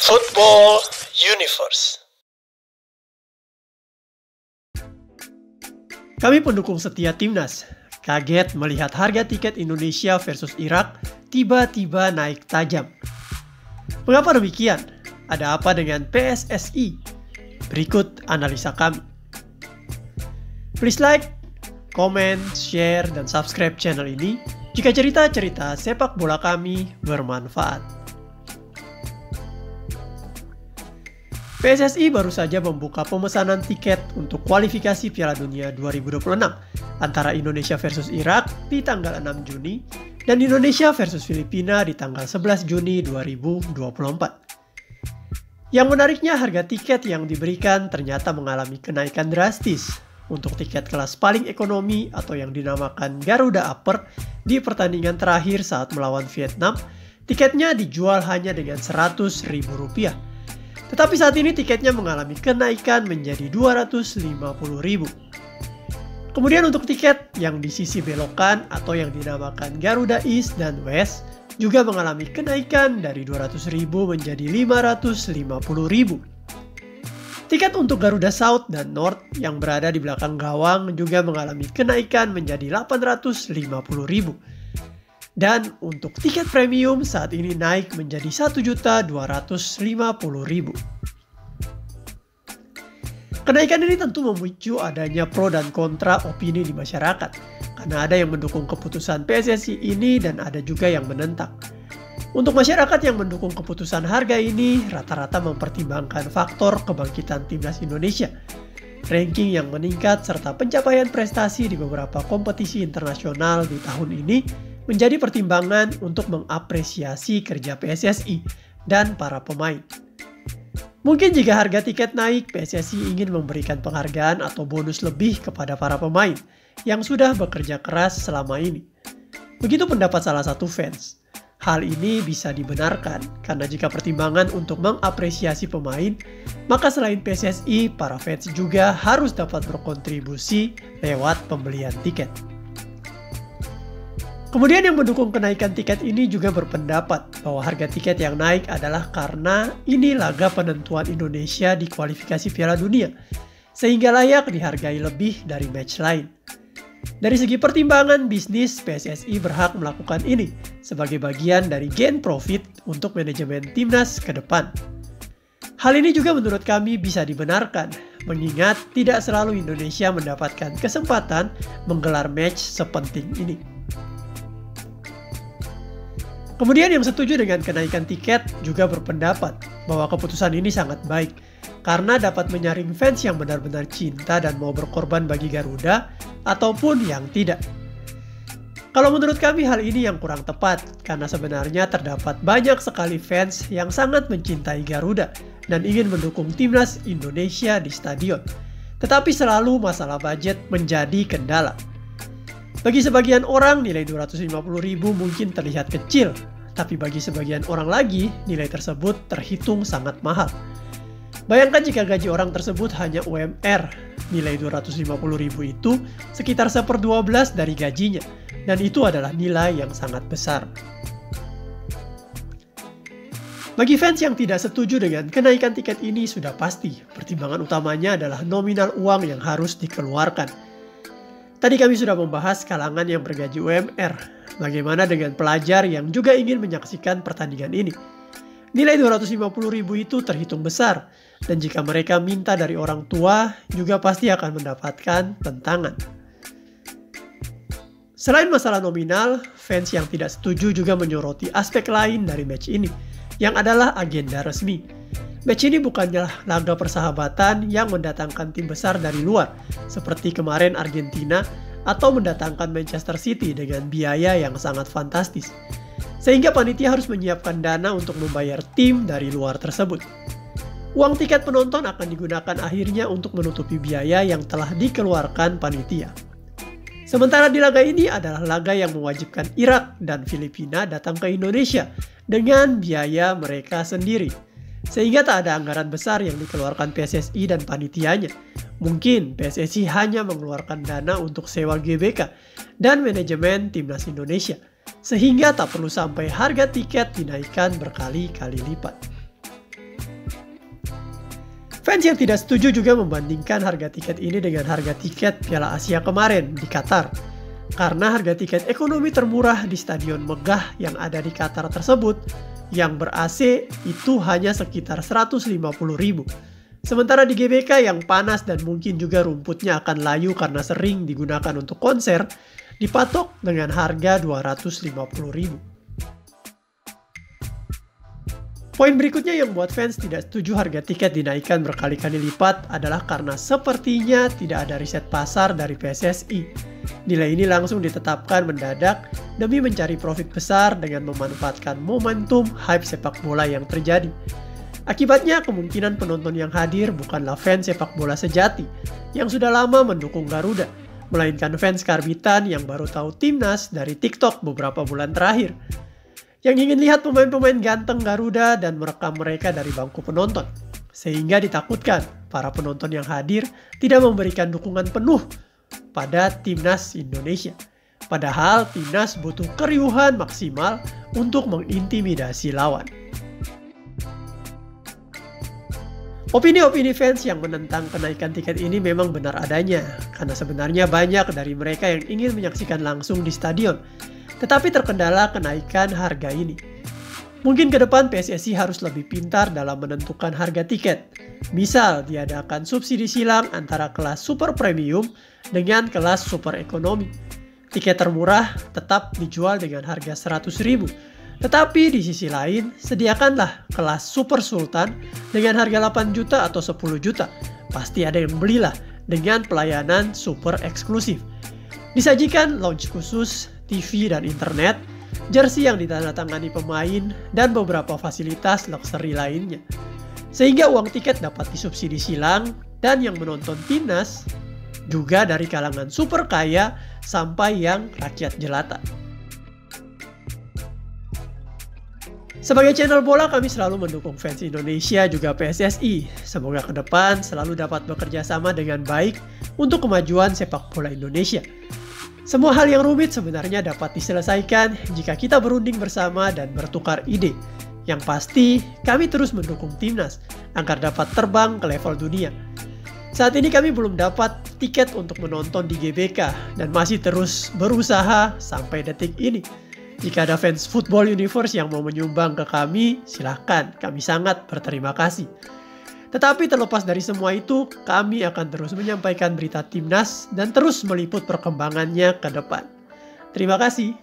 Football Universe. Kami pendukung setia timnas, kaget melihat harga tiket Indonesia versus Irak tiba-tiba naik tajam. Mengapa demikian? Ada apa dengan PSSI? Berikut analisa kami. Please like, comment, share, dan subscribe channel ini jika cerita-cerita sepak bola kami bermanfaat. PSSI baru saja membuka pemesanan tiket untuk kualifikasi Piala Dunia 2026 antara Indonesia versus Irak di tanggal 6 Juni dan Indonesia versus Filipina di tanggal 11 Juni 2024. Yang menariknya, harga tiket yang diberikan ternyata mengalami kenaikan drastis. Untuk tiket kelas paling ekonomi atau yang dinamakan Garuda Upper di pertandingan terakhir saat melawan Vietnam, tiketnya dijual hanya dengan Rp100.000. Tetapi saat ini tiketnya mengalami kenaikan menjadi Rp250.000. Kemudian untuk tiket yang di sisi belokan atau yang dinamakan Garuda East dan West juga mengalami kenaikan dari Rp200.000 menjadi Rp550.000. Tiket untuk Garuda South dan North yang berada di belakang gawang juga mengalami kenaikan menjadi Rp850.000. Dan untuk tiket premium saat ini naik menjadi Rp1.250.000. Kenaikan ini tentu memicu adanya pro dan kontra opini di masyarakat, karena ada yang mendukung keputusan PSSI ini dan ada juga yang menentang. Untuk masyarakat yang mendukung keputusan harga ini rata-rata mempertimbangkan faktor kebangkitan timnas Indonesia, ranking yang meningkat serta pencapaian prestasi di beberapa kompetisi internasional di tahun ini menjadi pertimbangan untuk mengapresiasi kerja PSSI dan para pemain. Mungkin jika harga tiket naik, PSSI ingin memberikan penghargaan atau bonus lebih kepada para pemain yang sudah bekerja keras selama ini. Begitu pendapat salah satu fans. Hal ini bisa dibenarkan karena jika pertimbangan untuk mengapresiasi pemain, maka selain PSSI, para fans juga harus dapat berkontribusi lewat pembelian tiket. Kemudian yang mendukung kenaikan tiket ini juga berpendapat bahwa harga tiket yang naik adalah karena ini laga penentuan Indonesia di kualifikasi Piala Dunia, sehingga layak dihargai lebih dari match lain. Dari segi pertimbangan bisnis, PSSI berhak melakukan ini sebagai bagian dari gain profit untuk manajemen timnas ke depan. Hal ini juga menurut kami bisa dibenarkan, mengingat tidak selalu Indonesia mendapatkan kesempatan menggelar match sepenting ini. Kemudian yang setuju dengan kenaikan tiket juga berpendapat bahwa keputusan ini sangat baik karena dapat menyaring fans yang benar-benar cinta dan mau berkorban bagi Garuda ataupun yang tidak. Kalau menurut kami hal ini yang kurang tepat karena sebenarnya terdapat banyak sekali fans yang sangat mencintai Garuda dan ingin mendukung timnas Indonesia di stadion. Tetapi selalu masalah budget menjadi kendala. Bagi sebagian orang nilai Rp250.000 mungkin terlihat kecil, tapi bagi sebagian orang lagi nilai tersebut terhitung sangat mahal. Bayangkan jika gaji orang tersebut hanya UMR, nilai Rp250.000 itu sekitar 1/12 dari gajinya, dan itu adalah nilai yang sangat besar. Bagi fans yang tidak setuju dengan kenaikan tiket ini sudah pasti, pertimbangan utamanya adalah nominal uang yang harus dikeluarkan. Tadi kami sudah membahas kalangan yang bergaji UMR. Bagaimana dengan pelajar yang juga ingin menyaksikan pertandingan ini? Nilai Rp250.000 itu terhitung besar, dan jika mereka minta dari orang tua, juga pasti akan mendapatkan tentangan. Selain masalah nominal, fans yang tidak setuju juga menyoroti aspek lain dari match ini, yang adalah agenda resmi. Match ini bukanlah laga persahabatan yang mendatangkan tim besar dari luar, seperti kemarin Argentina, atau mendatangkan Manchester City dengan biaya yang sangat fantastis. Sehingga panitia harus menyiapkan dana untuk membayar tim dari luar tersebut. Uang tiket penonton akan digunakan akhirnya untuk menutupi biaya yang telah dikeluarkan panitia. Sementara di laga ini adalah laga yang mewajibkan Irak dan Filipina datang ke Indonesia dengan biaya mereka sendiri. Sehingga tak ada anggaran besar yang dikeluarkan PSSI dan panitianya. Mungkin PSSI hanya mengeluarkan dana untuk sewa GBK dan manajemen timnas Indonesia. Sehingga tak perlu sampai harga tiket dinaikkan berkali-kali lipat. Fans yang tidak setuju juga membandingkan harga tiket ini dengan harga tiket Piala Asia kemarin di Qatar. Karena harga tiket ekonomi termurah di stadion megah yang ada di Qatar tersebut, yang ber-AC itu hanya sekitar 150.000. Sementara di GBK yang panas dan mungkin juga rumputnya akan layu karena sering digunakan untuk konser, dipatok dengan harga 250.000. Poin berikutnya yang buat fans tidak setuju harga tiket dinaikkan berkali-kali lipat adalah karena sepertinya tidak ada riset pasar dari PSSI. Nilai ini langsung ditetapkan mendadak demi mencari profit besar dengan memanfaatkan momentum hype sepak bola yang terjadi. Akibatnya kemungkinan penonton yang hadir bukanlah fans sepak bola sejati yang sudah lama mendukung Garuda, melainkan fans karbitan yang baru tahu timnas dari TikTok beberapa bulan terakhir, yang ingin lihat pemain-pemain ganteng Garuda dan merekam mereka dari bangku penonton. Sehingga ditakutkan para penonton yang hadir tidak memberikan dukungan penuh pada timnas Indonesia. Padahal timnas butuh keriuhan maksimal untuk mengintimidasi lawan. Opini-opini fans yang menentang kenaikan tiket ini memang benar adanya, karena sebenarnya banyak dari mereka yang ingin menyaksikan langsung di stadion, tetapi terkendala kenaikan harga ini. Mungkin ke depan PSSI harus lebih pintar dalam menentukan harga tiket. Misal diadakan subsidi silang antara kelas super premium dengan kelas super ekonomi. Tiket termurah tetap dijual dengan harga 100.000. Tetapi di sisi lain, sediakanlah kelas super sultan dengan harga 8 juta atau 10 juta. Pasti ada yang belilah dengan pelayanan super eksklusif. Disajikan lounge khusus, TV dan internet, jersey yang ditandatangani pemain, dan beberapa fasilitas luxury lainnya. Sehingga uang tiket dapat disubsidi silang, dan yang menonton timnas juga dari kalangan super kaya sampai yang rakyat jelata. Sebagai channel bola, kami selalu mendukung fans Indonesia juga PSSI. Semoga ke depan selalu dapat bekerja sama dengan baik untuk kemajuan sepak bola Indonesia. Semua hal yang rumit sebenarnya dapat diselesaikan jika kita berunding bersama dan bertukar ide. Yang pasti, kami terus mendukung timnas agar dapat terbang ke level dunia. Saat ini kami belum dapat tiket untuk menonton di GBK dan masih terus berusaha sampai detik ini. Jika ada fans Football Universe yang mau menyumbang ke kami, silahkan, kami sangat berterima kasih. Tetapi terlepas dari semua itu, kami akan terus menyampaikan berita timnas dan terus meliput perkembangannya ke depan. Terima kasih.